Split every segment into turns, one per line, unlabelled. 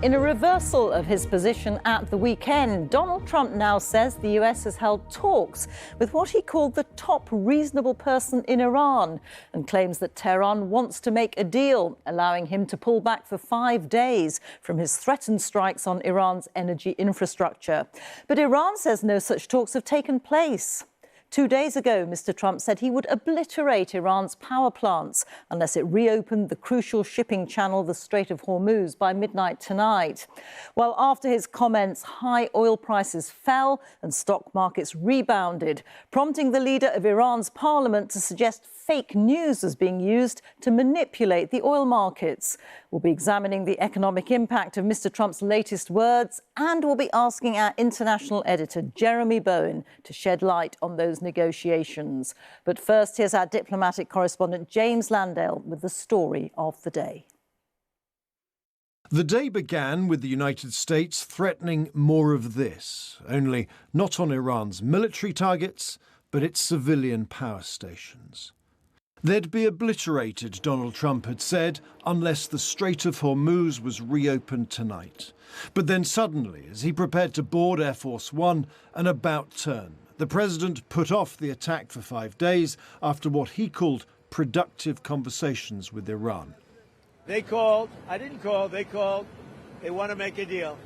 In a reversal of his position at the weekend, Donald Trump now says the US has held talks with what he called the top reasonable person in Iran and claims that Tehran wants to make a deal, allowing him to pull back for 5 days from his threatened strikes on Iran's energy infrastructure. But Iran says no such talks have taken place. 2 days ago, Mr. Trump said he would obliterate Iran's power plants unless it reopened the crucial shipping channel, the Strait of Hormuz, by midnight tonight. Well, after his comments, high oil prices fell and stock markets rebounded, prompting the leader of Iran's parliament to suggest fake news is being used to manipulate the oil markets. We'll be examining the economic impact of Mr. Trump's latest words, and we'll be asking our international editor, Jeremy Bowen, to shed light on those negotiations. But first, here's our diplomatic correspondent, James Landale, with the story of the day.
The day began with the United States threatening more of this, only not on Iran's military targets, but its civilian power stations. They'd be obliterated, Donald Trump had said, unless the Strait of Hormuz was reopened tonight. But then suddenly, as he prepared to board Air Force One, an about turn. The president put off the attack for 5 days after what he called productive conversations with Iran.
They called. I didn't call. They called. They want to make a deal.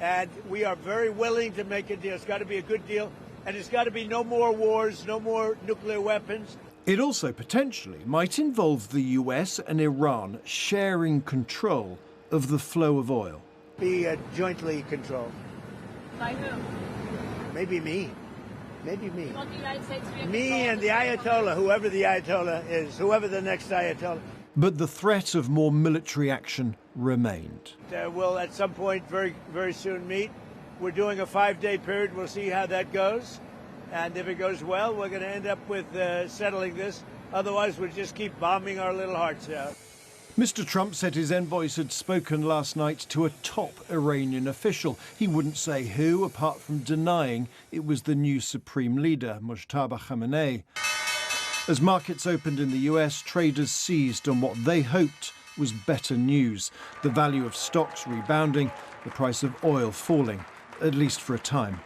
And we are very willing to make a deal. It's got to be a good deal. And it's got to be no more wars, no more nuclear weapons.
It also potentially might involve the US and Iran sharing control of the flow of oil.
Be jointly controlled.
By who?
Maybe me. Maybe me.
You want the United States to be
Me and the Ayatollah, whoever the Ayatollah is, whoever the next Ayatollah.
But the threat of more military action remained.
We'll at some point very, very soon meet. We're doing a 5-day period. We'll see how that goes. And if it goes well, we're going to end up with settling this. Otherwise, we'll just keep bombing our little hearts out.
Mr. Trump said his envoys had spoken last night to a top Iranian official. He wouldn't say who, apart from denying it was the new supreme leader, Mujtaba Khamenei. As markets opened in the US, traders seized on what they hoped was better news. The value of stocks rebounding, the price of oil falling, at least for a time.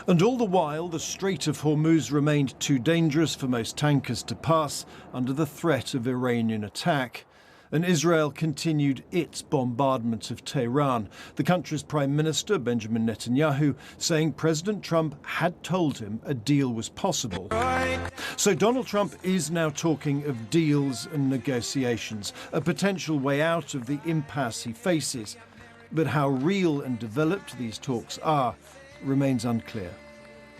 And all the while, the Strait of Hormuz remained too dangerous for most tankers to pass under the threat of Iranian attack. And Israel continued its bombardment of Tehran. The country's Prime Minister Benjamin Netanyahu saying President Trump had told him a deal was possible. So Donald Trump is now talking of deals and negotiations, a potential way out of the impasse he faces. But how real and developed these talks are remains unclear.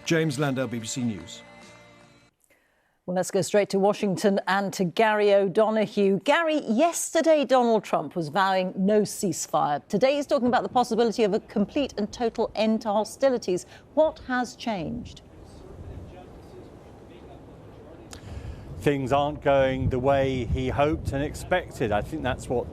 James Landale, BBC News.
Well, let's go straight to Washington and to Gary O'Donoghue. Gary, yesterday Donald Trump was vowing no ceasefire. Today he's talking about the possibility of a complete and total end to hostilities. What has changed?
Things aren't going the way he hoped and expected. I think that's what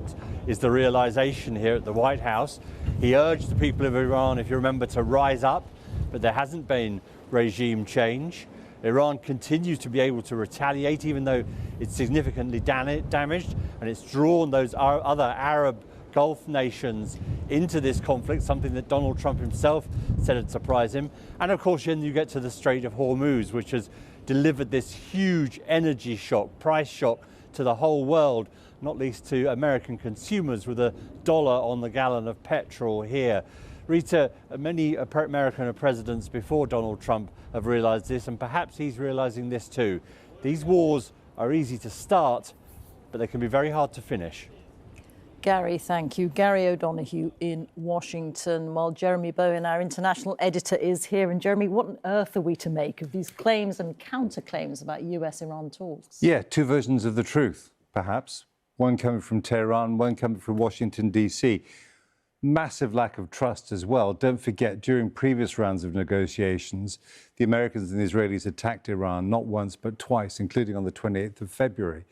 is the realization here at the White House. He urged the people of Iran, if you remember, to rise up, but there hasn't been regime change. Iran continues to be able to retaliate, even though it's significantly damaged, and it's drawn those other Arab Gulf nations into this conflict, something that Donald Trump himself said would surprise him. And of course, then you get to the Strait of Hormuz, which has delivered this huge energy shock, price shock to the whole world, not least to American consumers with $1 on the gallon of petrol here. Reeta, many American presidents before Donald Trump have realized this, and perhaps he's realizing this too. These wars are easy to start, but they can be very hard to finish.
Gary, thank you. Gary O'Donoghue in Washington, while Jeremy Bowen, our international editor, is here. And Jeremy, what on earth are we to make of these claims and counterclaims about US-Iran talks?
Yeah, two versions of the truth, perhaps. One coming from Tehran, one coming from Washington, D.C. Massive lack of trust as well. Don't forget, during previous rounds of negotiations, the Americans and the Israelis attacked Iran not once but twice, including on the 28th of February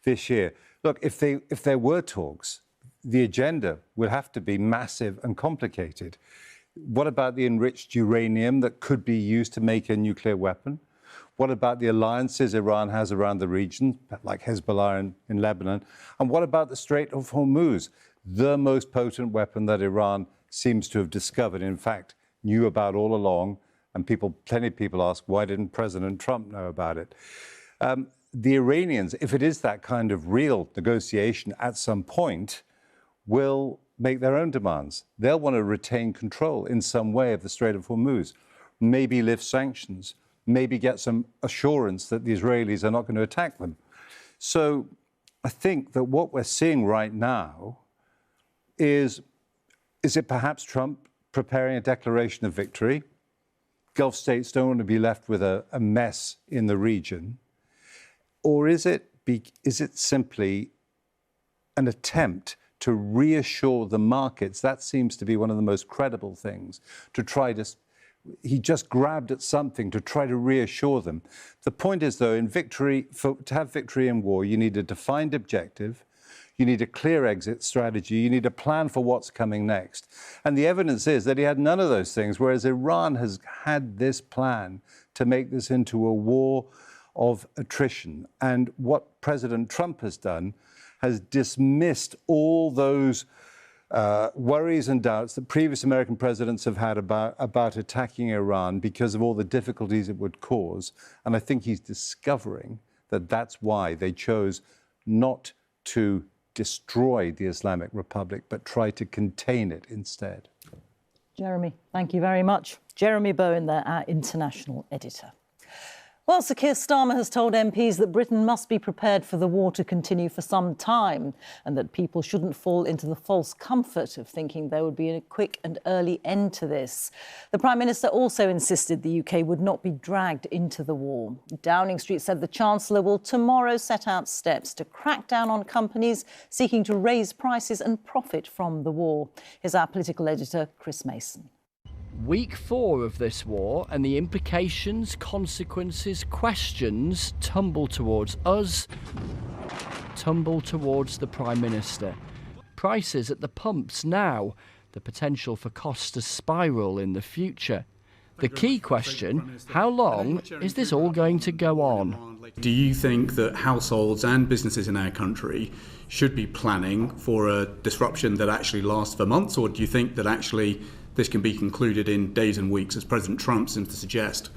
this year. Look, if there were talks, the agenda will have to be massive and complicated. What about the enriched uranium that could be used to make a nuclear weapon? What about the alliances Iran has around the region, like Hezbollah in Lebanon? And what about the Strait of Hormuz? the most potent weapon that Iran seems to have discovered, in fact, knew about all along. And plenty of people ask, why didn't President Trump know about it? The Iranians, if it is that kind of real negotiation at some point, will make their own demands. They'll want to retain control in some way of the Strait of Hormuz, maybe lift sanctions, maybe get some assurance that the Israelis are not going to attack them. So I think that what we're seeing right now is it perhaps Trump preparing a declaration of victory? Gulf states don't want to be left with a mess in the region. Or is it simply an attempt to reassure the markets? That seems to be one of the most credible things, he just grabbed at something to try to reassure them. The point is, though, to have victory in war, you need a defined objective, you need a clear exit strategy, you need a plan for what's coming next. And the evidence is that he had none of those things, whereas Iran has had this plan to make this into a war of attrition. And what President Trump has done has dismissed all those worries and doubts that previous American presidents have had about attacking Iran because of all the difficulties it would cause. And I think he's discovering that that's why they chose not to destroy the Islamic Republic, but try to contain it instead.
Jeremy, thank you very much. Jeremy Bowen there, our international editor. Well, Sir Keir Starmer has told MPs that Britain must be prepared for the war to continue for some time and that people shouldn't fall into the false comfort of thinking there would be a quick and early end to this. The Prime Minister also insisted the UK would not be dragged into the war. Downing Street said the Chancellor will tomorrow set out steps to crack down on companies seeking to raise prices and profit from the war. Here's our political editor, Chris Mason.
Week 4 of this war and the implications, consequences, questions tumble towards us, tumble towards the Prime Minister. Prices at the pumps now, the potential for costs to spiral in the future. The key question, how long is this all going to go on?
Do you think that households and businesses in our country should be planning for a disruption that actually lasts for months, or do you think that actually this can be concluded in days and weeks, as President Trump seems to suggest?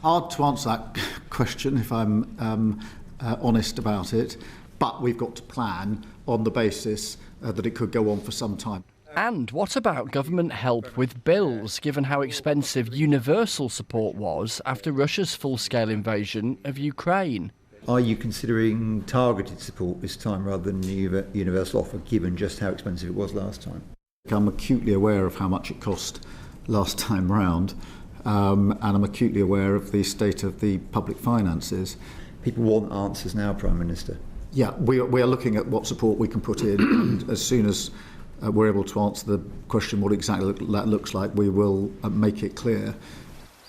Hard to answer that question, if I'm honest about it, but we've got to plan on the basis that it could go on for some time.
And what about government help with bills, given how expensive universal support was after Russia's full-scale invasion of Ukraine?
Are you considering targeted support this time rather than the universal offer, given just how expensive it was last time?
I'm acutely aware of how much it cost last time round, and I'm acutely aware of the state of the public finances.
People want answers now, Prime Minister.
Yeah, we are looking at what support we can put in, and as soon as we're able to answer the question what exactly that looks like, we will make it clear.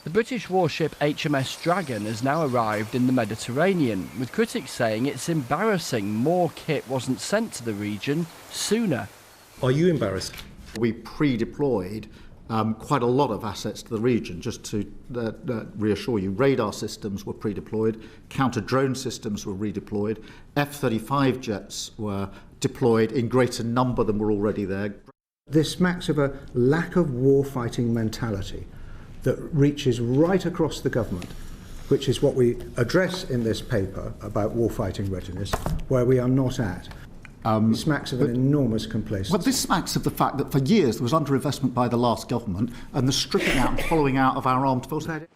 The British warship HMS Dragon has now arrived in the Mediterranean, with critics saying it's embarrassing more kit wasn't sent to the region sooner.
Are you embarrassed?
We pre-deployed quite a lot of assets to the region, just to reassure you. Radar systems were pre-deployed, counter-drone systems were redeployed, F-35 jets were deployed in greater number than were already there.
This smacks of a lack of war-fighting mentality that reaches right across the government, which is what we address in this paper about war-fighting readiness, where we are not at. It smacks of an enormous complacency.
Well, this smacks of the fact that for years there was underinvestment by the last government and the stripping out and following out of our armed forces.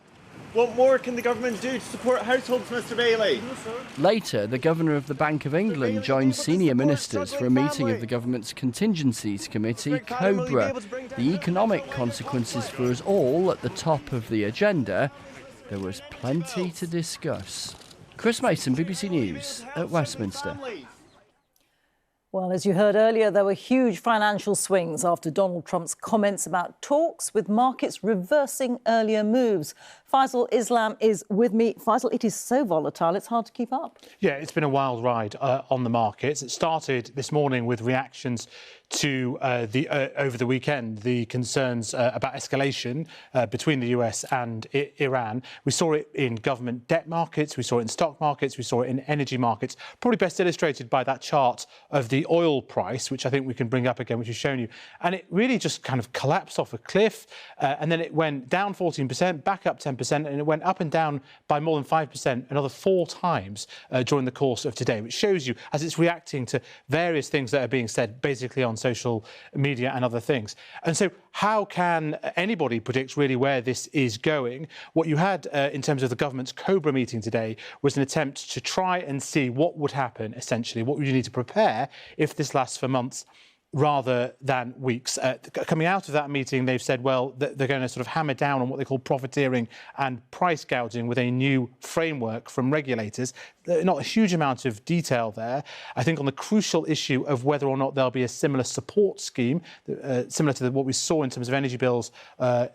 What more can the government do to support households, Mr Bailey?
Later, the Governor of the Bank of England joined senior ministers for a meeting of the government's Contingencies Committee, COBRA. The economic consequences for us all at the top of the agenda. There was plenty to discuss. Chris Mason, BBC News at Westminster.
Well, as you heard earlier, there were huge financial swings after Donald Trump's comments about talks, with markets reversing earlier moves. Faisal Islam is with me. Faisal, it is so volatile, it's hard to keep up.
Yeah, it's been a wild ride on the markets. It started this morning with reactions to over the weekend, the concerns about escalation between the US and Iran. We saw it in government debt markets, we saw it in stock markets, we saw it in energy markets, probably best illustrated by that chart of the oil price, which I think we can bring up again, which has shown you. And it really just kind of collapsed off a cliff, and then it went down 14%, back up 10%, and it went up and down by more than 5% another 4 times during the course of today, which shows you as it's reacting to various things that are being said basically on social media and other things. And so how can anybody predict really where this is going? What you had in terms of the government's Cobra meeting today was an attempt to try and see what would happen, essentially, what would you need to prepare if this lasts for months rather than weeks. Coming out of that meeting, they've said, well, they're going to sort of hammer down on what they call profiteering and price gouging with a new framework from regulators. Not a huge amount of detail there. I think on the crucial issue of whether or not there'll be a similar support scheme, similar to what we saw in terms of energy bills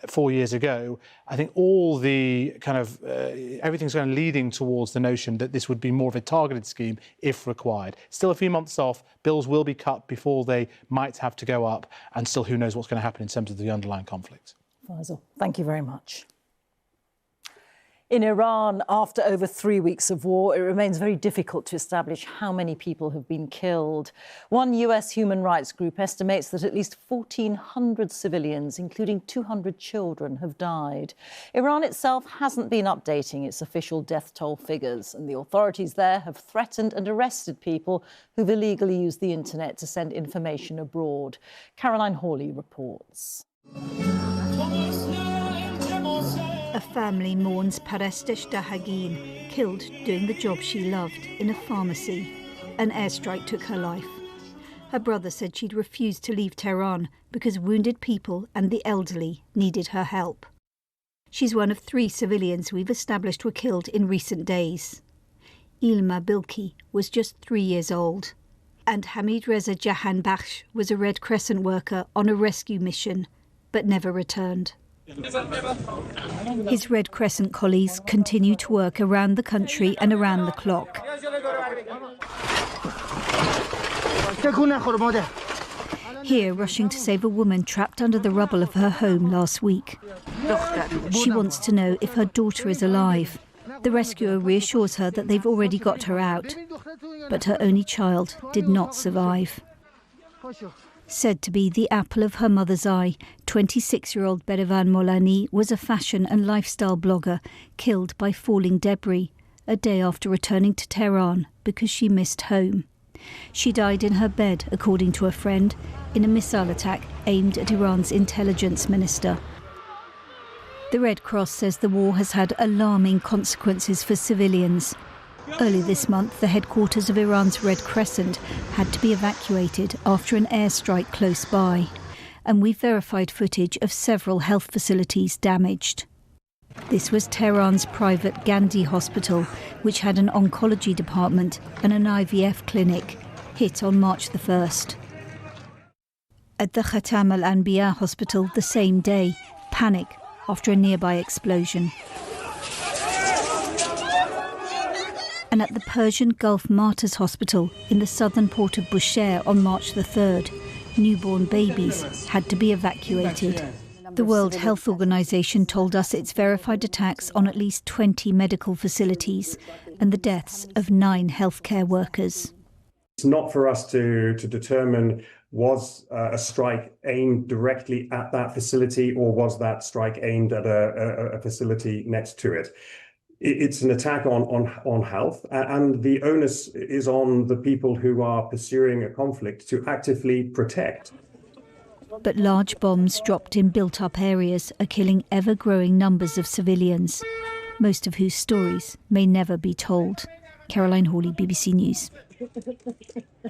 4 years ago, I think all the kind of everything's going leading towards the notion that this would be more of a targeted scheme if required. Still a few months off, bills will be cut before they might have to go up, and still who knows what's going to happen in terms of the underlying conflict.
Faisal, thank you very much. In Iran, after over 3 weeks of war, it remains very difficult to establish how many people have been killed. One US human rights group estimates that at least 1,400 civilians, including 200 children, have died. Iran itself hasn't been updating its official death toll figures, and the authorities there have threatened and arrested people who've illegally used the internet to send information abroad. Caroline Hawley reports.
A family mourns Parestesh Dahagin, killed doing the job she loved in a pharmacy. An airstrike took her life. Her brother said she'd refused to leave Tehran because wounded people and the elderly needed her help. She's one of 3 civilians we've established were killed in recent days. Ilma Bilki was just 3 years old. And Hamid Reza Jahanbakhsh was a Red Crescent worker on a rescue mission, but never returned. His Red Crescent colleagues continue to work around the country and around the clock. Here, rushing to save a woman trapped under the rubble of her home last week. She wants to know if her daughter is alive. The rescuer reassures her that they've already got her out, but her only child did not survive. Said to be the apple of her mother's eye, 26-year-old Berivan Molani was a fashion and lifestyle blogger killed by falling debris a day after returning to Tehran because she missed home. She died in her bed, according to a friend, in a missile attack aimed at Iran's intelligence minister. The Red Cross says the war has had alarming consequences for civilians. Early this month, the headquarters of Iran's Red Crescent had to be evacuated after an airstrike close by. And we've verified footage of several health facilities damaged. This was Tehran's private Gandhi hospital, which had an oncology department and an IVF clinic, hit on March the 1st. At the Khatam al-Anbiya hospital the same day, panic after a nearby explosion. And at the Persian Gulf Martyrs Hospital in the southern port of Bushehr on March the 3rd, newborn babies had to be evacuated. The World Health Organization told us it's verified attacks on at least 20 medical facilities and the deaths of 9 healthcare workers.
It's not for us to determine was a strike aimed directly at that facility or was that strike aimed at a facility next to it. It's an attack on health, and the onus is on the people who are pursuing a conflict to actively protect.
But large bombs dropped in built-up areas are killing ever-growing numbers of civilians, most of whose stories may never be told. Caroline Hawley, BBC News.